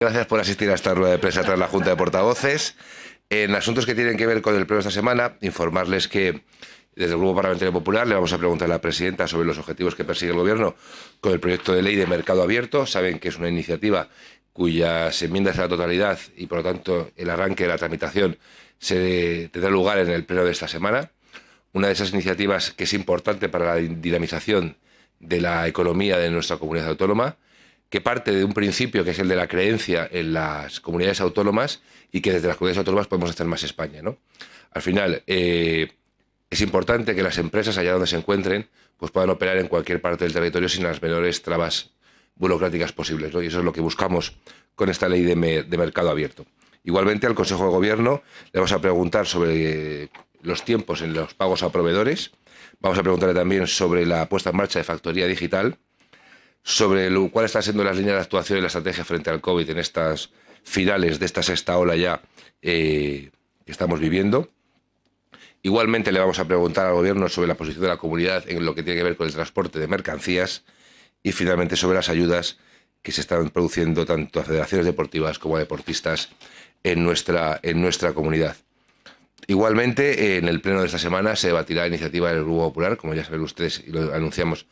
Gracias por asistir a esta rueda de prensa tras la Junta de Portavoces. En asuntos que tienen que ver con el pleno de esta semana, informarles que desde el Grupo Parlamentario Popular le vamos a preguntar a la presidenta sobre los objetivos que persigue el Gobierno con el proyecto de ley de mercado abierto. Saben que es una iniciativa cuyas enmiendas a la totalidad y, por lo tanto, el arranque de la tramitación se tendrá lugar en el pleno de esta semana. Una de esas iniciativas que es importante para la dinamización de la economía de nuestra comunidad autónoma, que parte de un principio que es el de la creencia en las comunidades autónomas y que desde las comunidades autónomas podemos hacer más España, ¿no? Al final, es importante que las empresas, allá donde se encuentren, pues puedan operar en cualquier parte del territorio sin las menores trabas burocráticas posibles, ¿no? Y eso es lo que buscamos con esta ley de mercado abierto. Igualmente, al Consejo de Gobierno le vamos a preguntar sobre los tiempos en los pagos a proveedores. Vamos a preguntarle también sobre la puesta en marcha de factoría digital, sobre cuáles están siendo las líneas de actuación y la estrategia frente al COVID en estas finales de esta sexta ola ya que estamos viviendo. Igualmente le vamos a preguntar al Gobierno sobre la posición de la comunidad en lo que tiene que ver con el transporte de mercancías y finalmente sobre las ayudas que se están produciendo tanto a federaciones deportivas como a deportistas en nuestra comunidad. Igualmente, en el pleno de esta semana se debatirá la iniciativa del Grupo Popular, como ya saben ustedes y lo anunciamos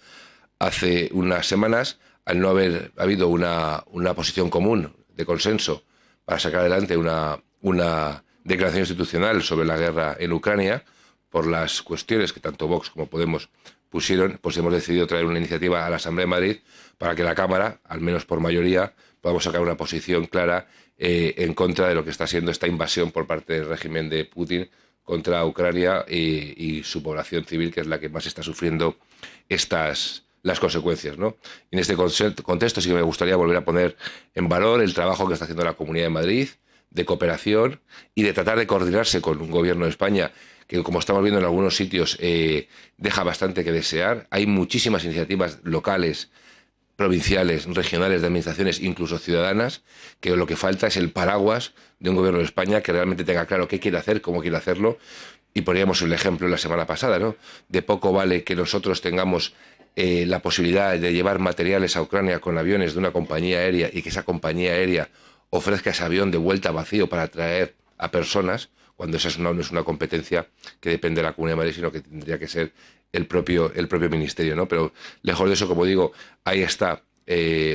hace unas semanas, al no haber habido una posición común de consenso para sacar adelante una declaración institucional sobre la guerra en Ucrania, por las cuestiones que tanto Vox como Podemos pusieron, pues hemos decidido traer una iniciativa a la Asamblea de Madrid para que la Cámara, al menos por mayoría, podamos sacar una posición clara en contra de lo que está siendo esta invasión por parte del régimen de Putin contra Ucrania y su población civil, que es la que más está sufriendo las consecuencias, ¿no? En este contexto sí que me gustaría volver a poner en valor el trabajo que está haciendo la Comunidad de Madrid, de cooperación y de tratar de coordinarse con un gobierno de España que, como estamos viendo en algunos sitios, deja bastante que desear. Hay muchísimas iniciativas locales, provinciales, regionales, de administraciones, incluso ciudadanas, que lo que falta es el paraguas de un gobierno de España que realmente tenga claro qué quiere hacer, cómo quiere hacerlo. Y poníamos el ejemplo la semana pasada, ¿no? De poco vale que nosotros tengamos la posibilidad de llevar materiales a Ucrania con aviones de una compañía aérea y que esa compañía aérea ofrezca ese avión de vuelta vacío para traer a personas, cuando esa no es una competencia que depende de la Comunidad de Madrid, sino que tendría que ser el propio ministerio, ¿no? Pero lejos de eso, como digo, ahí está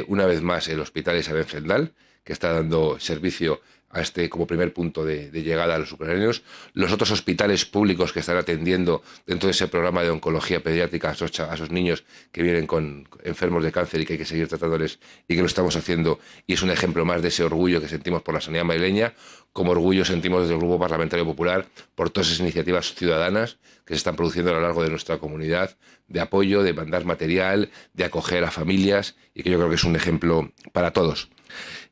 una vez más el Hospital Isabel Zendal, que está dando servicio a como primer punto de llegada a los ucranianos, los otros hospitales públicos que están atendiendo dentro de ese programa de oncología pediátrica a esos niños que vienen con enfermos de cáncer y que hay que seguir tratándoles y que lo estamos haciendo, y es un ejemplo más de ese orgullo que sentimos por la sanidad madrileña, como orgullo sentimos desde el Grupo Parlamentario Popular por todas esas iniciativas ciudadanas que se están produciendo a lo largo de nuestra comunidad, de apoyo, de mandar material, de acoger a familias, y que yo creo que es un ejemplo para todos.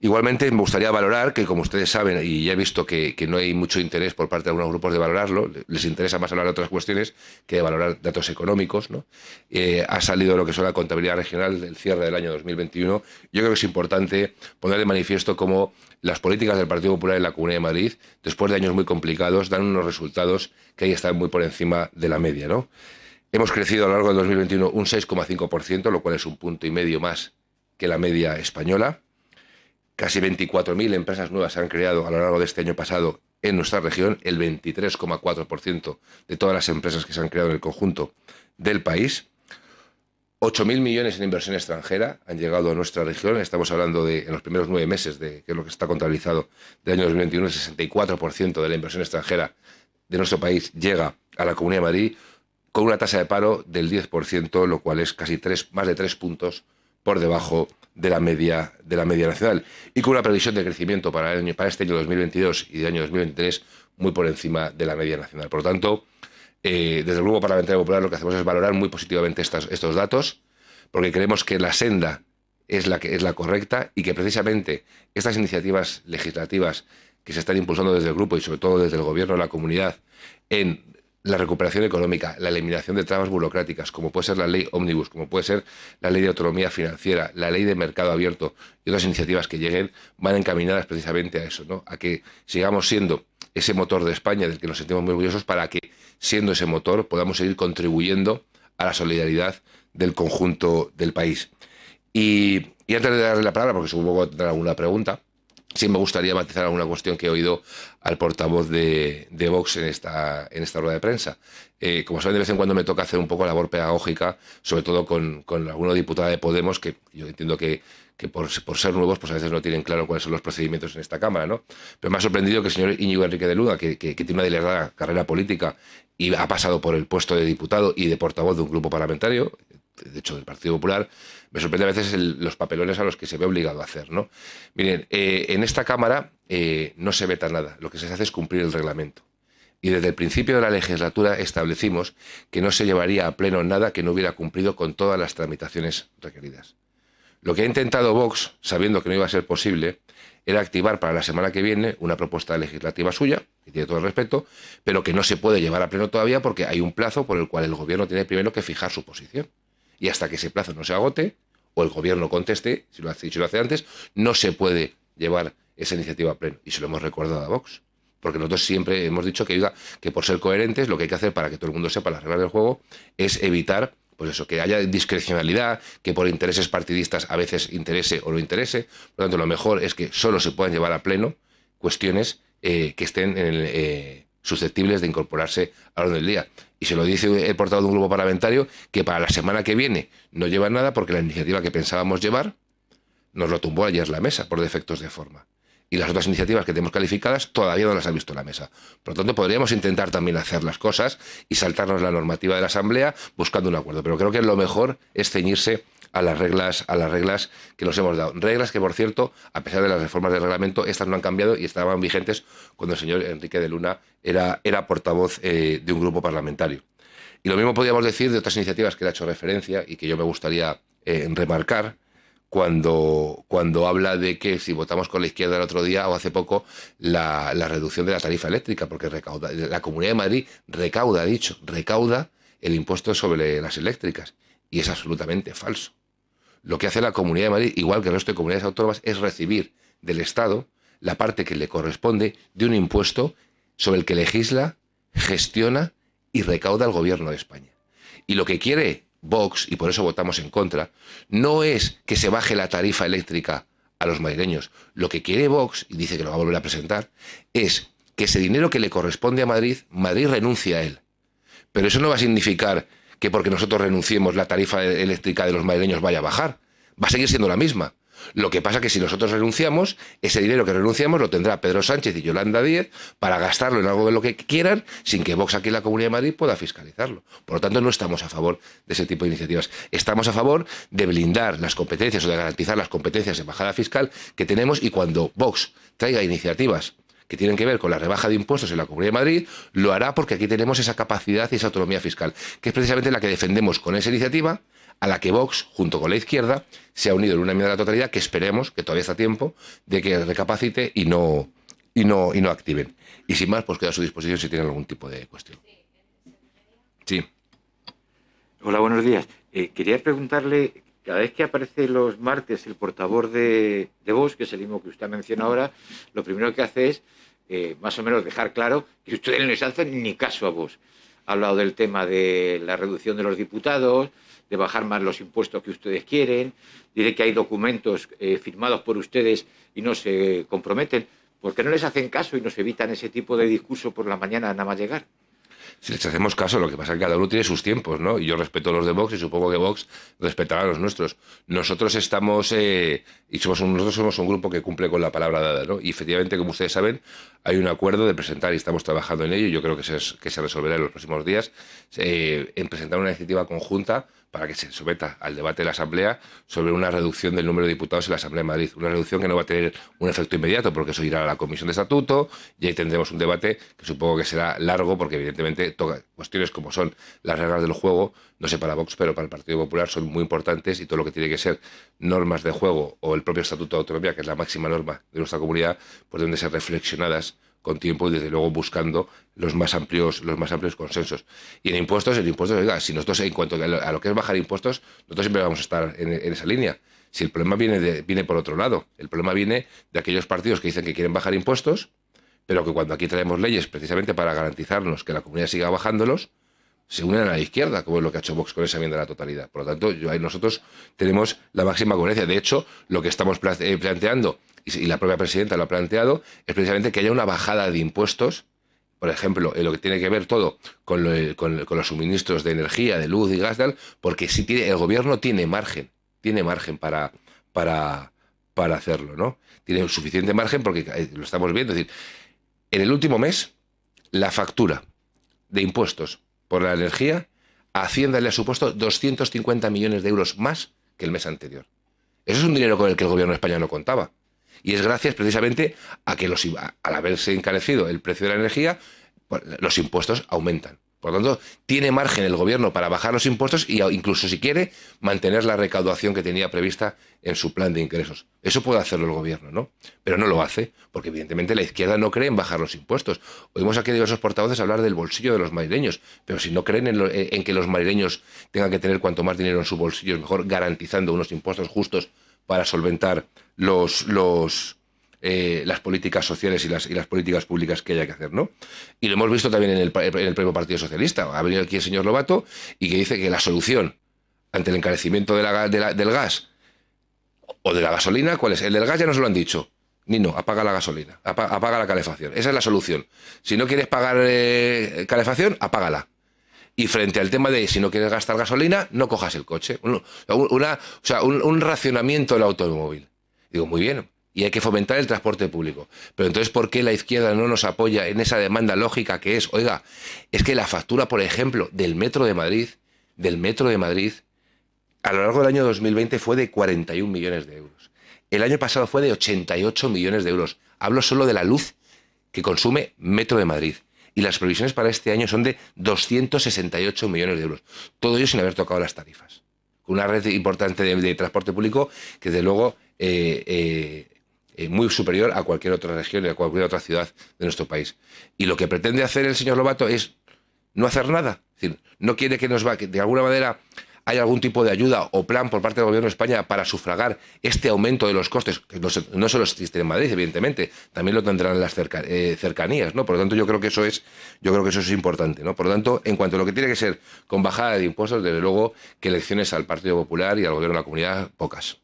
Igualmente, me gustaría valorar que, como ustedes saben, y ya he visto que no hay mucho interés por parte de algunos grupos de valorarlo, les interesa más hablar de otras cuestiones que de valorar datos económicos, ¿no? Ha salido lo que son la contabilidad regional del cierre del año 2021. Yo creo que es importante poner de manifiesto cómo las políticas del Partido Popular en la Comunidad de Madrid, después de años muy complicados, dan unos resultados que ahí están muy por encima de la media, ¿no? Hemos crecido a lo largo del 2021 un 6,5%, lo cual es un punto y medio más que la media española. Casi 24.000 empresas nuevas se han creado a lo largo de este año pasado en nuestra región, el 23,4% de todas las empresas que se han creado en el conjunto del país. 8.000 millones en inversión extranjera han llegado a nuestra región. Estamos hablando de, en los primeros 9 meses, que es lo que está contabilizado del año 2021, el 64% de la inversión extranjera de nuestro país llega a la Comunidad de Madrid, con una tasa de paro del 10%, lo cual es casi más de 3 puntos por debajo de la media nacional, y con una previsión de crecimiento para este año 2022 y del año 2023 muy por encima de la media nacional. Por lo tanto, desde el Grupo Parlamentario Popular lo que hacemos es valorar muy positivamente estos datos, porque creemos que la senda es la correcta, y que precisamente estas iniciativas legislativas que se están impulsando desde el grupo y sobre todo desde el Gobierno de la Comunidad en la recuperación económica, la eliminación de trabas burocráticas, como puede ser la ley Ómnibus, como puede ser la ley de autonomía financiera, la ley de mercado abierto y otras iniciativas que lleguen, van encaminadas precisamente a eso, ¿no? A que sigamos siendo ese motor de España del que nos sentimos muy orgullosos, para que, siendo ese motor, podamos seguir contribuyendo a la solidaridad del conjunto del país. Y antes de darle la palabra, porque supongo que tendrá alguna pregunta, sí me gustaría matizar alguna cuestión que he oído al portavoz de Vox en esta rueda de prensa. Como saben, de vez en cuando me toca hacer un poco labor pedagógica, sobre todo con alguna diputada de Podemos, que yo entiendo que por ser nuevos, pues a veces no tienen claro cuáles son los procedimientos en esta Cámara, ¿no? Pero me ha sorprendido que el señor Íñigo Enrique de Luna, que tiene una dilatada carrera política y ha pasado por el puesto de diputado y de portavoz de un grupo parlamentario, de hecho del Partido Popular, me sorprende a veces los papelones a los que se ve obligado a hacer, ¿no? Miren, en esta Cámara no se veta nada, lo que se hace es cumplir el reglamento. Y desde el principio de la legislatura establecimos que no se llevaría a pleno nada que no hubiera cumplido con todas las tramitaciones requeridas. Lo que ha intentado Vox, sabiendo que no iba a ser posible, era activar para la semana que viene una propuesta legislativa suya, que tiene todo el respeto, pero que no se puede llevar a pleno todavía porque hay un plazo por el cual el Gobierno tiene primero que fijar su posición. Y hasta que ese plazo no se agote, o el Gobierno conteste, si lo hace antes, no se puede llevar esa iniciativa a pleno. Y se lo hemos recordado a Vox. Porque nosotros siempre hemos dicho que por ser coherentes, lo que hay que hacer para que todo el mundo sepa las reglas del juego es evitar, pues eso, que haya discrecionalidad, que por intereses partidistas a veces interese o no interese. Por lo tanto, lo mejor es que solo se puedan llevar a pleno cuestiones que estén susceptibles de incorporarse a orden del día. Y se lo dice el portavoz de un grupo parlamentario que para la semana que viene no lleva nada porque la iniciativa que pensábamos llevar nos lo tumbó ayer la mesa por defectos de forma. Y las otras iniciativas que tenemos calificadas todavía no las ha visto la mesa. Por lo tanto, podríamos intentar también hacer las cosas y saltarnos la normativa de la Asamblea buscando un acuerdo. Pero creo que lo mejor es ceñirse a las reglas que nos hemos dado. Reglas que, por cierto, a pesar de las reformas del reglamento, estas no han cambiado y estaban vigentes cuando el señor Enrique de Luna era portavoz de un grupo parlamentario. Y lo mismo podríamos decir de otras iniciativas que le ha hecho referencia y que yo me gustaría remarcar, cuando habla de que si votamos con la izquierda el otro día o hace poco la reducción de la tarifa eléctrica, porque la Comunidad de Madrid recauda el impuesto sobre las eléctricas, y es absolutamente falso. Lo que hace la Comunidad de Madrid, igual que el resto de comunidades autónomas, es recibir del Estado la parte que le corresponde de un impuesto sobre el que legisla, gestiona y recauda el Gobierno de España. Y lo que quiere Vox, y por eso votamos en contra, no es que se baje la tarifa eléctrica a los madrileños. Lo que quiere Vox, y dice que lo va a volver a presentar, es que ese dinero que le corresponde a Madrid, Madrid renuncie a él. Pero eso no va a significar que porque nosotros renunciemos la tarifa eléctrica de los madrileños vaya a bajar. Va a seguir siendo la misma. Lo que pasa es que si nosotros renunciamos, ese dinero que renunciamos lo tendrá Pedro Sánchez y Yolanda Díez para gastarlo en algo de lo que quieran, sin que Vox aquí en la Comunidad de Madrid pueda fiscalizarlo. Por lo tanto, no estamos a favor de ese tipo de iniciativas. Estamos a favor de blindar las competencias o de garantizar las competencias de bajada fiscal que tenemos, y cuando Vox traiga iniciativas que tienen que ver con la rebaja de impuestos en la Comunidad de Madrid, lo hará porque aquí tenemos esa capacidad y esa autonomía fiscal, que es precisamente la que defendemos con esa iniciativa, a la que Vox, junto con la izquierda, se ha unido en una enmienda a la totalidad que esperemos, que todavía está a tiempo, de que recapacite y no activen. Y sin más, pues queda a su disposición si tienen algún tipo de cuestión. Sí. Hola, buenos días. Quería preguntarle, cada vez que aparece los martes el portavoz de Vox, que es el mismo que usted menciona ahora, lo primero que hace es más o menos dejar claro que ustedes no les hacen ni caso a Vox. Ha hablado del tema de la reducción de los diputados, de bajar más los impuestos que ustedes quieren, dice que hay documentos firmados por ustedes y no se comprometen. ¿Por qué no les hacen caso y nos evitan ese tipo de discurso por la mañana nada más llegar? Si les hacemos caso, lo que pasa es que cada uno tiene sus tiempos, ¿no? Y yo respeto los de Vox y supongo que Vox respetará los nuestros. Nosotros estamos, nosotros somos un grupo que cumple con la palabra dada, ¿no? Y efectivamente, como ustedes saben, hay un acuerdo de presentar, y estamos trabajando en ello, y yo creo que se resolverá en los próximos días, en presentar una iniciativa conjunta para que se someta al debate de la Asamblea sobre una reducción del número de diputados en la Asamblea de Madrid. Una reducción que no va a tener un efecto inmediato, porque eso irá a la Comisión de Estatuto y ahí tendremos un debate que supongo que será largo, porque evidentemente toca cuestiones como son las reglas del juego, no sé para Vox, pero para el Partido Popular son muy importantes, y todo lo que tiene que ser normas de juego o el propio Estatuto de Autonomía, que es la máxima norma de nuestra comunidad, pues deben de ser reflexionadas con tiempo y desde luego buscando los más amplios consensos. Y en impuestos, oiga, si nosotros en cuanto a lo que es bajar impuestos, nosotros siempre vamos a estar en esa línea. Si el problema viene por otro lado, el problema viene de aquellos partidos que dicen que quieren bajar impuestos, pero que cuando aquí traemos leyes precisamente para garantizarnos que la comunidad siga bajándolos, se unen a la izquierda, como es lo que ha hecho Vox con esa enmienda a la totalidad. Por lo tanto, nosotros tenemos la máxima coherencia. De hecho, lo que estamos planteando, y la propia presidenta lo ha planteado, es precisamente que haya una bajada de impuestos, por ejemplo, en lo que tiene que ver todo con los suministros de energía, de luz y gas, porque sí el gobierno tiene margen para hacerlo, ¿no? Tiene suficiente margen porque lo estamos viendo. Es decir, en el último mes, la factura de impuestos por la energía, a Hacienda le ha supuesto 250 millones de euros más que el mes anterior. Eso es un dinero con el que el gobierno de España no contaba. Y es gracias precisamente a que al haberse encarecido el precio de la energía, los impuestos aumentan. Por lo tanto, tiene margen el gobierno para bajar los impuestos y incluso, si quiere, mantener la recaudación que tenía prevista en su plan de ingresos. Eso puede hacerlo el gobierno, ¿no? Pero no lo hace, porque evidentemente la izquierda no cree en bajar los impuestos. Oímos aquí a diversos portavoces hablar del bolsillo de los madrileños, pero si no creen en que los madrileños tengan que tener cuanto más dinero en su bolsillo, es mejor garantizando unos impuestos justos para solventar las políticas sociales y las políticas públicas que haya que hacer, ¿no? Y lo hemos visto también en el propio Partido Socialista. Ha venido aquí el señor Lobato y que dice que la solución ante el encarecimiento del gas o de la gasolina, ¿cuál es? El del gas ya nos lo han dicho. No, apaga la gasolina, apaga la calefacción. Esa es la solución. Si no quieres pagar calefacción, apágala. Y frente al tema de si no quieres gastar gasolina, no cojas el coche. Un racionamiento del automóvil. Digo, muy bien. Y hay que fomentar el transporte público. Pero entonces, ¿por qué la izquierda no nos apoya en esa demanda lógica que es, oiga, es que la factura, por ejemplo, del Metro de Madrid, a lo largo del año 2020 fue de 41 millones de euros. El año pasado fue de 88 millones de euros. Hablo solo de la luz que consume Metro de Madrid. Y las previsiones para este año son de 268 millones de euros. Todo ello sin haber tocado las tarifas. Con una red importante de transporte público que, desde luego, muy superior a cualquier otra región y a cualquier otra ciudad de nuestro país. Y lo que pretende hacer el señor Lobato es no hacer nada. Es decir, no quiere que de alguna manera haya algún tipo de ayuda o plan por parte del gobierno de España para sufragar este aumento de los costes, que no solo existe en Madrid, evidentemente, también lo tendrán en las cercanías, ¿no? Por lo tanto, yo creo que eso es importante, ¿no? Por lo tanto, en cuanto a lo que tiene que ser con bajada de impuestos, desde luego que elecciones al Partido Popular y al gobierno de la comunidad, pocas.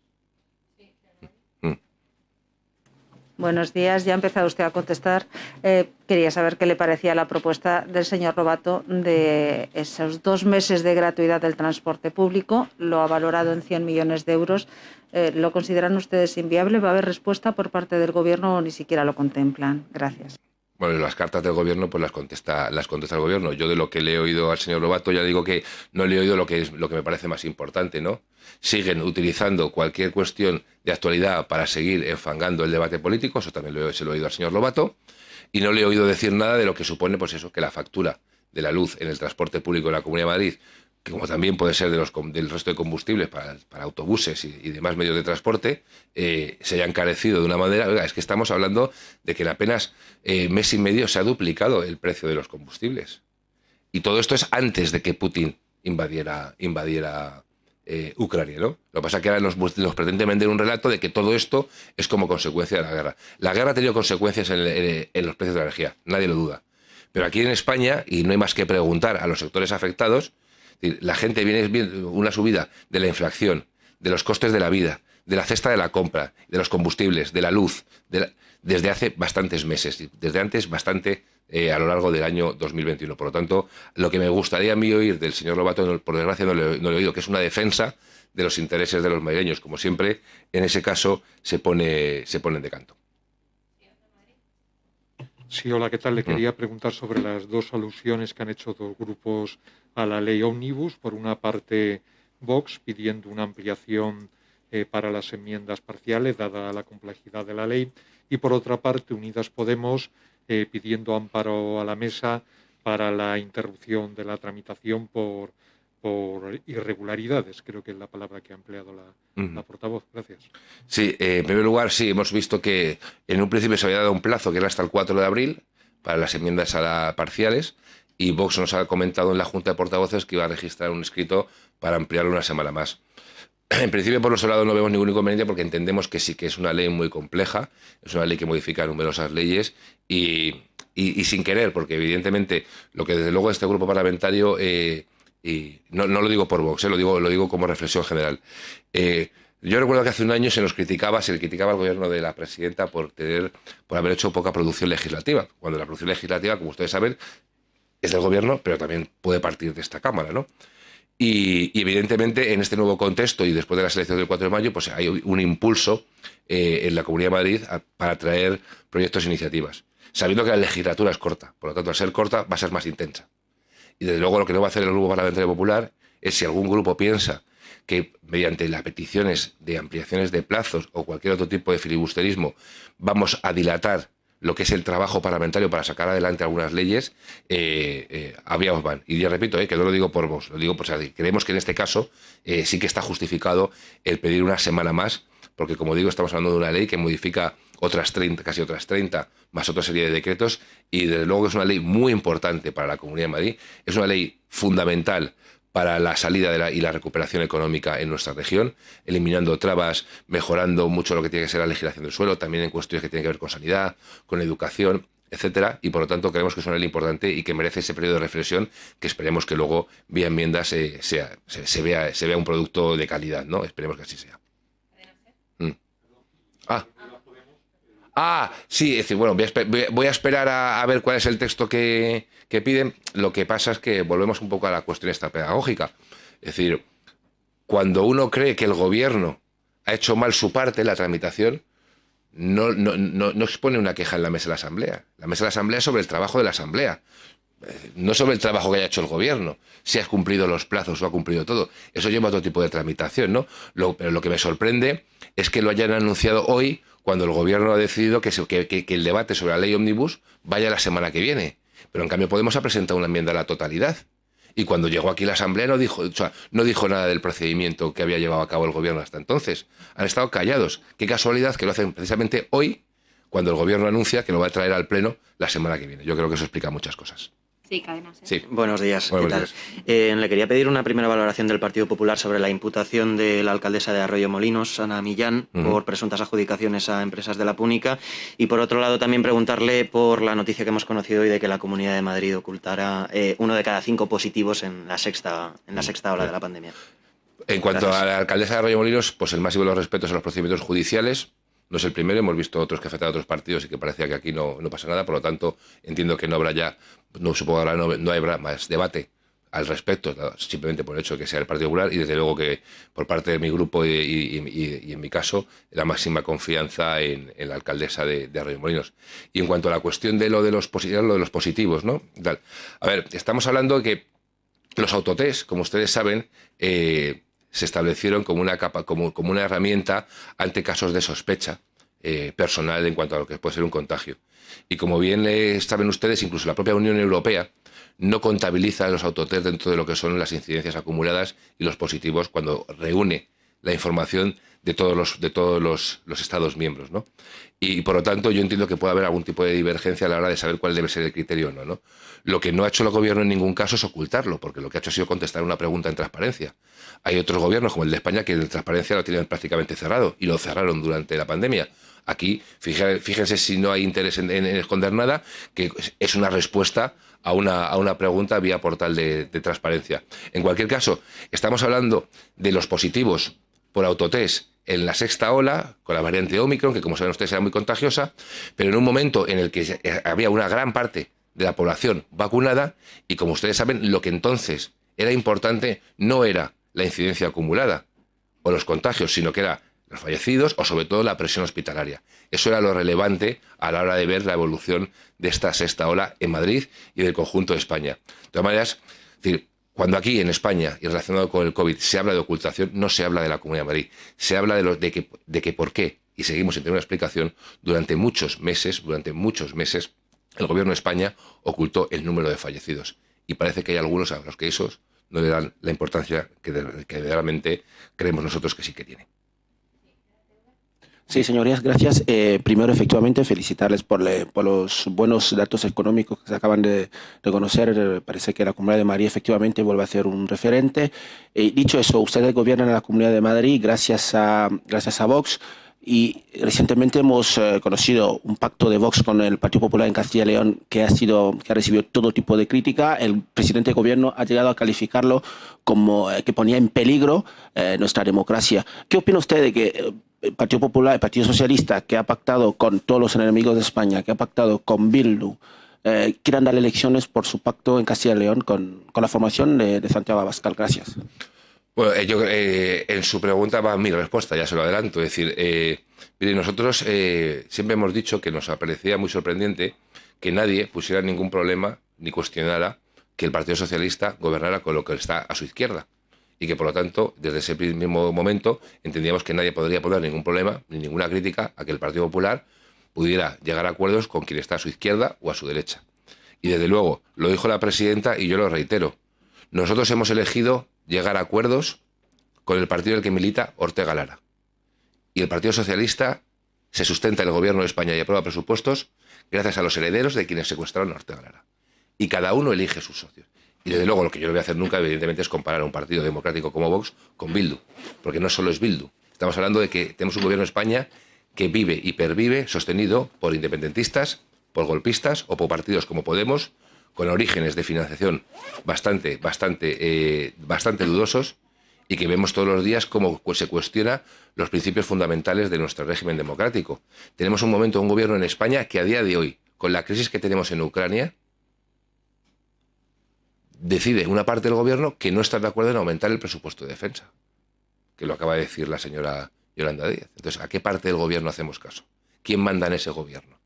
Buenos días, ya ha empezado usted a contestar. Quería saber qué le parecía la propuesta del señor Lobato de esos 2 meses de gratuidad del transporte público. Lo ha valorado en 100 millones de euros. ¿Lo consideran ustedes inviable? ¿Va a haber respuesta por parte del Gobierno o ni siquiera lo contemplan? Gracias. Bueno, las cartas del gobierno pues las contesta el gobierno. Yo, de lo que le he oído al señor Lobato, ya digo que no le he oído lo que me parece más importante, ¿no? Siguen utilizando cualquier cuestión de actualidad para seguir enfangando el debate político. Eso también se lo he oído al señor Lobato. Y no le he oído decir nada de lo que supone, pues eso, que la factura de la luz en el transporte público de la Comunidad de Madrid, que como también puede ser del resto de combustibles para autobuses y demás medios de transporte, se haya encarecido de una manera. Oiga, es que estamos hablando de que en apenas mes y medio se ha duplicado el precio de los combustibles. Y todo esto es antes de que Putin invadiera Ucrania, ¿no? Lo que pasa es que ahora nos pretende vender un relato de que todo esto es como consecuencia de la guerra. La guerra ha tenido consecuencias en los precios de la energía, nadie lo duda. Pero aquí en España, y no hay más que preguntar a los sectores afectados, la gente viene viendo una subida de la inflación, de los costes de la vida, de la cesta de la compra, de los combustibles, de la luz, desde hace bastantes meses, desde antes bastante a lo largo del año 2021. Por lo tanto, lo que me gustaría a mí oír del señor Lobato, por desgracia no le he oído, que es una defensa de los intereses de los madrileños. Como siempre, en ese caso se pone en decanto. Sí, hola, ¿qué tal? Le quería preguntar sobre las 2 alusiones que han hecho 2 grupos a la ley Ómnibus. Por una parte, Vox pidiendo una ampliación para las enmiendas parciales, dada la complejidad de la ley, y por otra parte, Unidas Podemos pidiendo amparo a la mesa para la interrupción de la tramitación por irregularidades, creo que es la palabra que ha empleado la portavoz. Gracias. Sí, en primer lugar, sí, hemos visto que en un principio se había dado un plazo que era hasta el 4 de abril para las enmiendas parciales, y Vox nos ha comentado en la Junta de Portavoces que iba a registrar un escrito para ampliarlo una semana más. En principio, por nuestro lado, no vemos ningún inconveniente porque entendemos que sí que es una ley muy compleja, es una ley que modifica numerosas leyes y y sin querer, porque evidentemente lo que desde luego este grupo parlamentario, y no lo digo por Vox, lo digo como reflexión general. Yo recuerdo que hace un año se le criticaba al gobierno de la presidenta por haber hecho poca producción legislativa, cuando la producción legislativa, como ustedes saben, es del gobierno, pero también puede partir de esta Cámara, ¿no? Y evidentemente en este nuevo contexto y después de las elecciones del 4 de mayo, pues hay un impulso en la Comunidad de Madrid para traer proyectos e iniciativas, sabiendo que la legislatura es corta, por lo tanto al ser corta va a ser más intensa. Y desde luego lo que no va a hacer el Grupo Parlamentario Popular es, si algún grupo piensa que mediante las peticiones de ampliaciones de plazos o cualquier otro tipo de filibusterismo vamos a dilatar lo que es el trabajo parlamentario para sacar adelante algunas leyes, habíamos van. Y yo repito, que no lo digo por vos, lo digo por creemos que en este caso sí que está justificado el pedir una semana más, porque como digo, estamos hablando de una ley que modifica casi otras 30, más otra serie de decretos, y desde luego es una ley muy importante para la Comunidad de Madrid, es una ley fundamental para la salida y la recuperación económica en nuestra región, eliminando trabas, mejorando mucho lo que tiene que ser la legislación del suelo, también en cuestiones que tienen que ver con sanidad, con educación, etcétera, y por lo tanto creemos que es una ley importante y que merece ese periodo de reflexión que esperemos que luego, vía enmiendas, se vea un producto de calidad, ¿no? Esperemos que así sea. Sí, es decir, bueno, voy a esperar a ver cuál es el texto que piden. Lo que pasa es que volvemos un poco a la cuestión esta pedagógica. Es decir, cuando uno cree que el gobierno ha hecho mal su parte en la tramitación, no expone una queja en la mesa de la Asamblea. La mesa de la Asamblea es sobre el trabajo de la Asamblea, no sobre el trabajo que haya hecho el gobierno, si ha cumplido los plazos o ha cumplido todo. Eso lleva a otro tipo de tramitación, ¿no? Pero lo que me sorprende es que lo hayan anunciado hoy, cuando el gobierno ha decidido que el debate sobre la ley Omnibus vaya la semana que viene. Pero en cambio Podemos ha presentado una enmienda a la totalidad. Y cuando llegó aquí la Asamblea no dijo nada del procedimiento que había llevado a cabo el gobierno hasta entonces. Han estado callados. Qué casualidad que lo hacen precisamente hoy, cuando el gobierno anuncia que lo va a traer al Pleno la semana que viene. Yo creo que eso explica muchas cosas. Sí, Cadena Ser. Sí. Buenos días. Buenos ¿Qué tal? días. Le quería pedir una primera valoración del Partido Popular sobre la imputación de la alcaldesa de Arroyomolinos, Ana Millán, por presuntas adjudicaciones a empresas de la Púnica. Y por otro lado, también preguntarle por la noticia que hemos conocido hoy de que la Comunidad de Madrid ocultará 1 de cada 5 positivos en la sexta ola de la pandemia. En cuanto a la alcaldesa de Arroyomolinos, pues el máximo de los respetos a los procedimientos judiciales. No es el primero, hemos visto otros que afectan a otros partidos y que parecía que aquí no pasa nada, por lo tanto entiendo que no habrá más debate al respecto, simplemente por el hecho de que sea el Partido Popular, y desde luego que por parte de mi grupo y en mi caso, la máxima confianza en la alcaldesa de Arroyomolinos. Y en cuanto a la cuestión de lo de los positivos, ¿no? A ver, estamos hablando de que los autotest, como ustedes saben, se establecieron como una herramienta ante casos de sospecha personal en cuanto a lo que puede ser un contagio. Y como bien saben ustedes, incluso la propia Unión Europea no contabiliza los autotest dentro de lo que son las incidencias acumuladas y los positivos cuando reúne la información de todos los Estados miembros, ¿no? Y por lo tanto yo entiendo que puede haber algún tipo de divergencia a la hora de saber cuál debe ser el criterio o no, ¿no? Lo que no ha hecho el gobierno en ningún caso es ocultarlo, porque lo que ha hecho ha sido contestar una pregunta en transparencia. Hay otros gobiernos, como el de España, que en transparencia lo tienen prácticamente cerrado, y lo cerraron durante la pandemia. Aquí, fíjense si no hay interés en esconder nada, que es una respuesta a una pregunta vía portal de transparencia. En cualquier caso, estamos hablando de los positivos por autotest en la sexta ola, con la variante Omicron, que como saben ustedes era muy contagiosa, pero en un momento en el que había una gran parte de la población vacunada, y como ustedes saben, lo que entonces era importante no era la incidencia acumulada o los contagios, sino que era los fallecidos o sobre todo la presión hospitalaria. Eso era lo relevante a la hora de ver la evolución de esta sexta ola en Madrid y del conjunto de España. De todas maneras, es decir, cuando aquí en España y relacionado con el COVID se habla de ocultación, no se habla de la Comunidad de Madrid, se habla de que por qué, y seguimos sin tener una explicación, durante muchos meses, el Gobierno de España ocultó el número de fallecidos. Y parece que hay algunos a los que esos no le dan la importancia que realmente creemos nosotros que sí que tiene. Sí, señorías, gracias. Primero, efectivamente, felicitarles por los buenos datos económicos que se acaban de conocer. Parece que la Comunidad de Madrid efectivamente vuelve a ser un referente. Dicho eso, ustedes gobiernan en la Comunidad de Madrid gracias a Vox. Y recientemente hemos conocido un pacto de Vox con el Partido Popular en Castilla y León que ha recibido todo tipo de crítica. El presidente de gobierno ha llegado a calificarlo como que ponía en peligro nuestra democracia. ¿Qué opina usted de que el Partido Popular, el Partido Socialista, que ha pactado con todos los enemigos de España, que ha pactado con Bildu, quieran dar elecciones por su pacto en Castilla y León con la formación de Santiago Abascal? Gracias. Bueno, en su pregunta va mi respuesta, ya se lo adelanto. Es decir, mire, nosotros siempre hemos dicho que nos parecía muy sorprendente que nadie pusiera ningún problema ni cuestionara que el Partido Socialista gobernara con lo que está a su izquierda. Y que, por lo tanto, desde ese mismo momento entendíamos que nadie podría poner ningún problema ni ninguna crítica a que el Partido Popular pudiera llegar a acuerdos con quien está a su izquierda o a su derecha. Y desde luego, lo dijo la presidenta y yo lo reitero, nosotros hemos elegido llegar a acuerdos con el partido en el que milita Ortega Lara. Y el Partido Socialista se sustenta en el gobierno de España y aprueba presupuestos gracias a los herederos de quienes secuestraron a Ortega Lara. Y cada uno elige sus socios. Y desde luego lo que yo no voy a hacer nunca, evidentemente, es comparar a un partido democrático como Vox con Bildu. Porque no solo es Bildu. Estamos hablando de que tenemos un gobierno de España que vive y pervive sostenido por independentistas, por golpistas o por partidos como Podemos, con orígenes de financiación bastante dudosos, y que vemos todos los días cómo se cuestiona los principios fundamentales de nuestro régimen democrático. Tenemos un gobierno en España que a día de hoy, con la crisis que tenemos en Ucrania, decide una parte del gobierno que no está de acuerdo en aumentar el presupuesto de defensa, que lo acaba de decir la señora Yolanda Díaz. Entonces, ¿a qué parte del gobierno hacemos caso? ¿Quién manda en ese gobierno?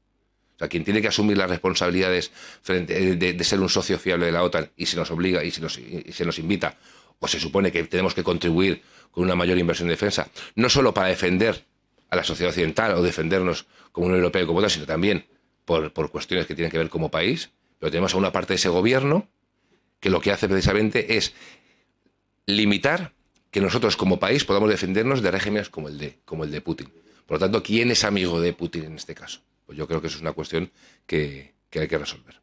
O sea, quien tiene que asumir las responsabilidades de ser un socio fiable de la OTAN y se nos obliga y se nos invita, o se supone que tenemos que contribuir con una mayor inversión en defensa, no solo para defender a la sociedad occidental o defendernos como Unión Europea y como OTAN, sino también por cuestiones que tienen que ver como país, pero tenemos a una parte de ese gobierno que lo que hace precisamente es limitar que nosotros como país podamos defendernos de regímenes como el de Putin. Por lo tanto, ¿quién es amigo de Putin en este caso? Pues yo creo que eso es una cuestión que hay que resolver.